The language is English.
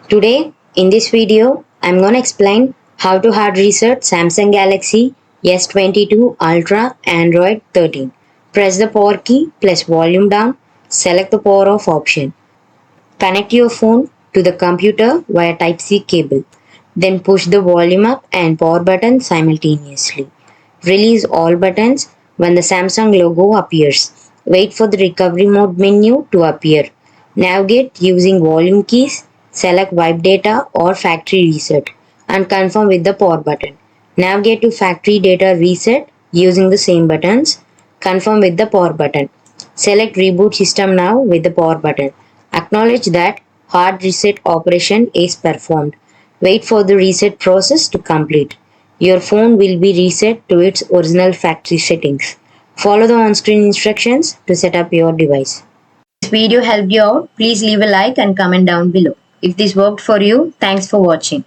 Today, in this video, I'm gonna explain how to hard reset Samsung Galaxy S22 Ultra Android 13. Press the power key plus volume down, select the power off option. Connect your phone to the computer via Type-C cable. Then push the volume up and power button simultaneously. Release all buttons when the Samsung logo appears. Wait for the recovery mode menu to appear. Navigate using volume keys, select wipe data or factory reset and confirm with the power button. Navigate to factory data reset using the same buttons. Confirm with the power button. Select reboot system now with the power button. Acknowledge that hard reset operation is performed. Wait for the reset process to complete. Your phone will be reset to its original factory settings. Follow the on-screen instructions to set up your device. If this video helped you out, please leave a like and comment down below. If this worked for you, thanks for watching.